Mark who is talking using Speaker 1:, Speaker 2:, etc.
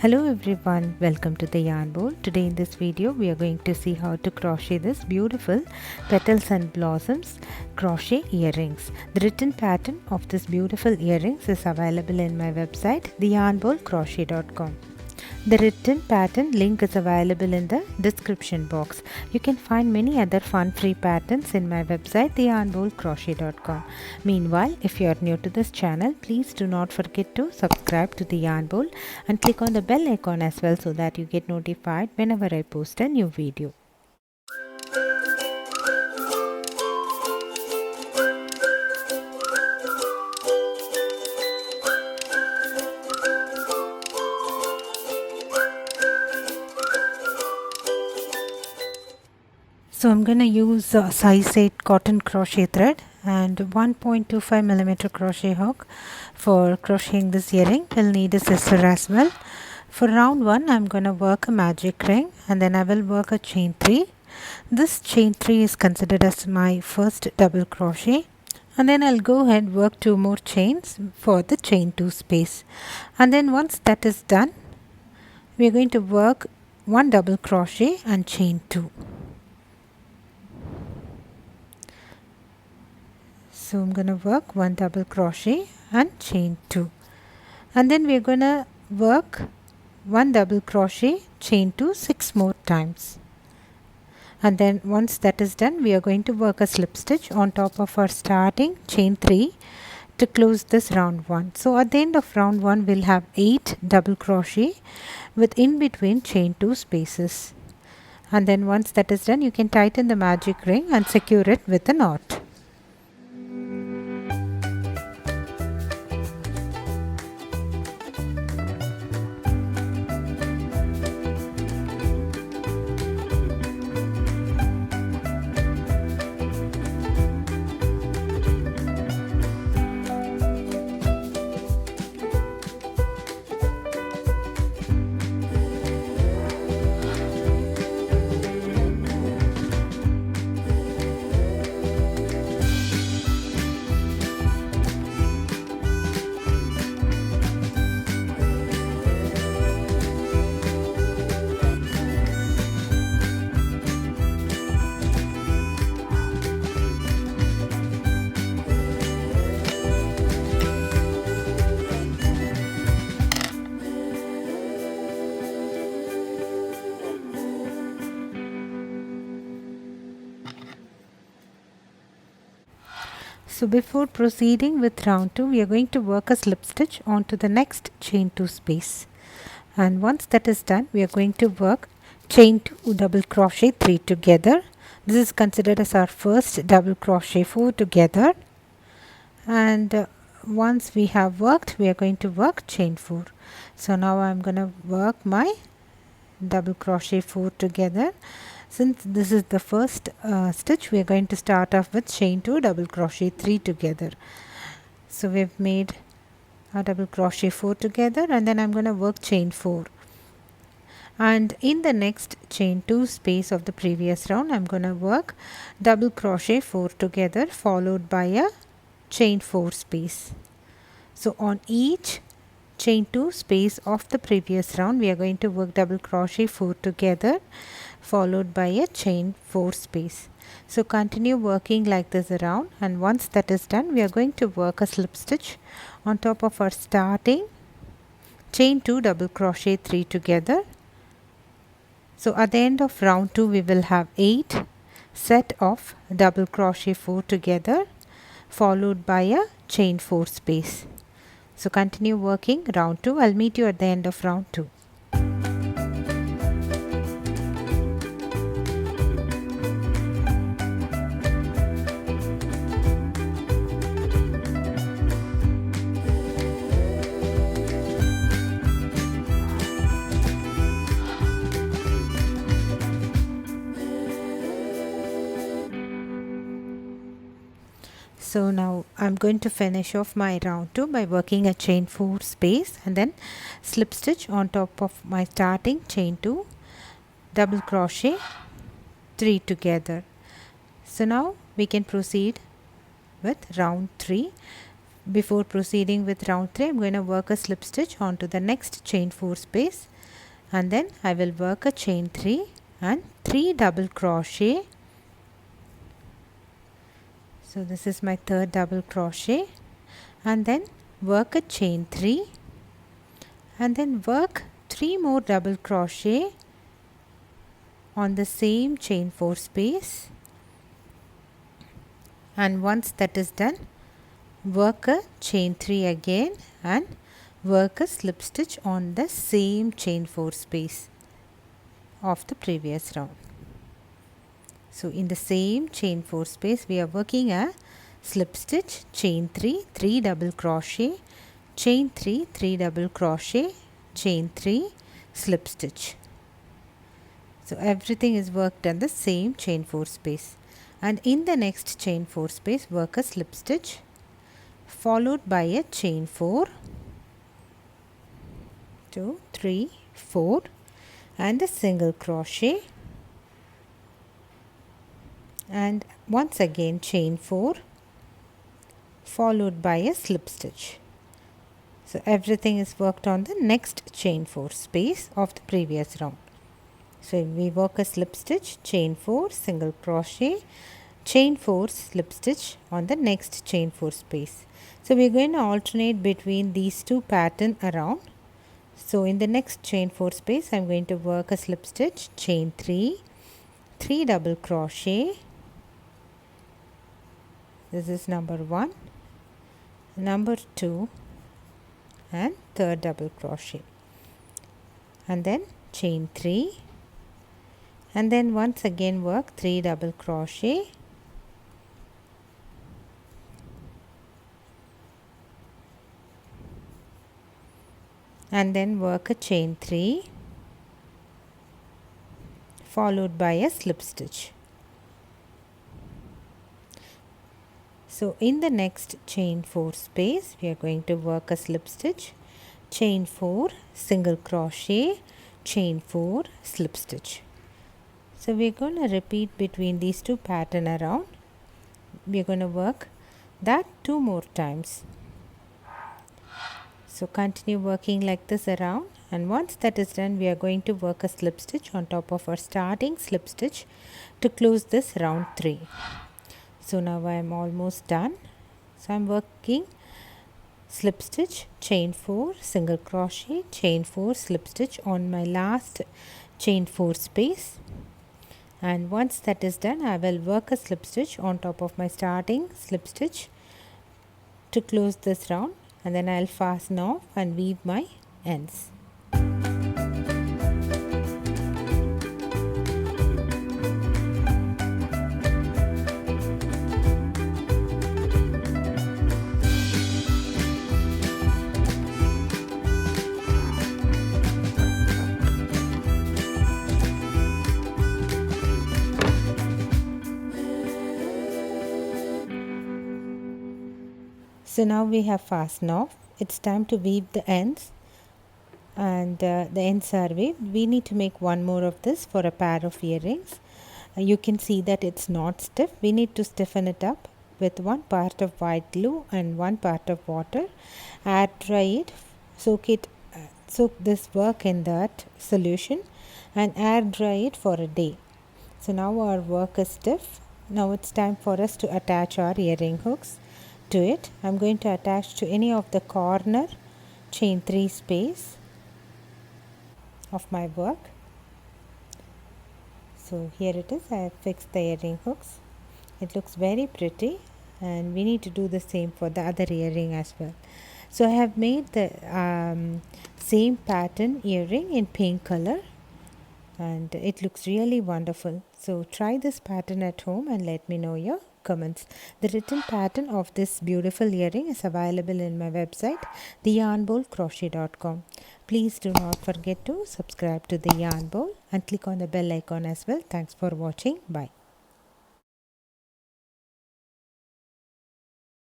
Speaker 1: Hello everyone, welcome to the yarn bowl. Today in this video we are going to see how to crochet this beautiful petals and blossoms crochet earrings. The written pattern of this beautiful earrings is available in my website theyarnbowlcrochet.com. The written pattern link is available in the description box. You can find many other fun free patterns in my website theyarnbowlcrochet.com. Meanwhile, if you are new to this channel, please do not forget to subscribe to the Yarn Bowl and click on the bell icon as well so that you get notified whenever I post a new video. So I'm going to use size 8 cotton crochet thread and 1.25 millimeter crochet hook for crocheting this earring. We'll need a scissor as well. For round 1 I'm going to work a magic ring and then I will work a chain 3. This chain 3 is considered as my first double crochet, and then I'll go ahead and work 2 more chains for the chain 2 space, and then once that is done we are going to work 1 double crochet and chain 2. So I'm going to work 1 double crochet and chain 2, and then we're going to work 1 double crochet, chain 2 6 more times, and then once that is done we are going to work a slip stitch on top of our starting chain 3 to close this round 1. So at the end of round 1 we'll have 8 double crochet with in between chain 2 spaces, and then once that is done you can tighten the magic ring and secure it with a knot. So before proceeding with round 2 we are going to work a slip stitch onto the next chain 2 space, and once that is done we are going to work chain 2 double crochet 3 together. This is considered as our first double crochet 4 together, and once we have worked we are going to work chain 4. So now I'm going to work my double crochet 4 together. Since this is the first stitch we are going to start off with chain 2 double crochet 3 together. So we've made a double crochet 4 together, and then I'm going to work chain 4, and in the next chain 2 space of the previous round I'm going to work double crochet 4 together followed by a chain 4 space. So on each chain 2 space of the previous round we are going to work double crochet 4 together followed by a chain 4 space. So continue working like this around, and once that is done we are going to work a slip stitch on top of our starting chain 2 double crochet 3 together. So at the end of round 2 we will have 8 set of double crochet 4 together followed by a chain 4 space. So continue working round 2. I'll meet you at the end of round 2. So now I'm going to finish off my round 2 by working a chain 4 space and then slip stitch on top of my starting chain 2 double crochet 3 together. So now we can proceed with round 3 before proceeding with round 3, I'm going to work a slip stitch onto the next chain 4 space, and then I will work a chain 3 and 3 double crochet. So this is my third double crochet, and then work a chain 3 and then work 3 more double crochet on the same chain 4 space, and once that is done, work a chain 3 again and work a slip stitch on the same chain 4 space of the previous round. So in the same chain 4 space we are working a slip stitch, chain 3, 3 double crochet, chain 3, 3 double crochet, chain 3, slip stitch. So everything is worked on the same chain 4 space, and in the next chain 4 space work a slip stitch followed by a chain 4, 2, 3, 4 and a single crochet, and once again chain 4 followed by a slip stitch. So everything is worked on the next chain 4 space of the previous round. So we work a slip stitch, chain 4, single crochet, chain 4, slip stitch on the next chain 4 space. So we are going to alternate between these two patterns around. So in the next chain 4 space I am going to work a slip stitch, chain 3, 3 double crochet. This is number 1, number 2 and third double crochet, and then chain 3, and then once again work 3 double crochet, and then work a chain 3 followed by a slip stitch. So in the next chain 4 space we are going to work a slip stitch, chain 4, single crochet, chain 4, slip stitch. So we are going to repeat between these two patterns around. We are going to work that 2 more times. So continue working like this around, and once that is done we are going to work a slip stitch on top of our starting slip stitch to close this round 3. So now I am almost done. So I am working slip stitch, chain 4, single crochet, chain 4, slip stitch on my last chain 4 space, and once that is done I will work a slip stitch on top of my starting slip stitch to close this round, and then I will fasten off and weave my ends. So now we have fastened off. It's time to weave the ends, and the ends are weaved. We need to make one more of this for a pair of earrings. You can see that it's not stiff. We need to stiffen it up with 1 part of white glue and 1 part of water. Air dry it, soak this work in that solution and air dry it for a day. So now our work is stiff. Now it's time for us to attach our earring hooks to it. I'm going to attach to any of the corner chain 3 space of my work. So here it is. I have fixed the earring hooks. It looks very pretty, and we need to do the same for the other earring as well. So I have made the same pattern earring in pink color, and it looks really wonderful. So try this pattern at home and let me know your comments. The written pattern of this beautiful earring is available in my website, theyarnbowlcrochet.com. Please do not forget to subscribe to the Yarn Bowl and click on the bell icon as well. Thanks for watching. Bye.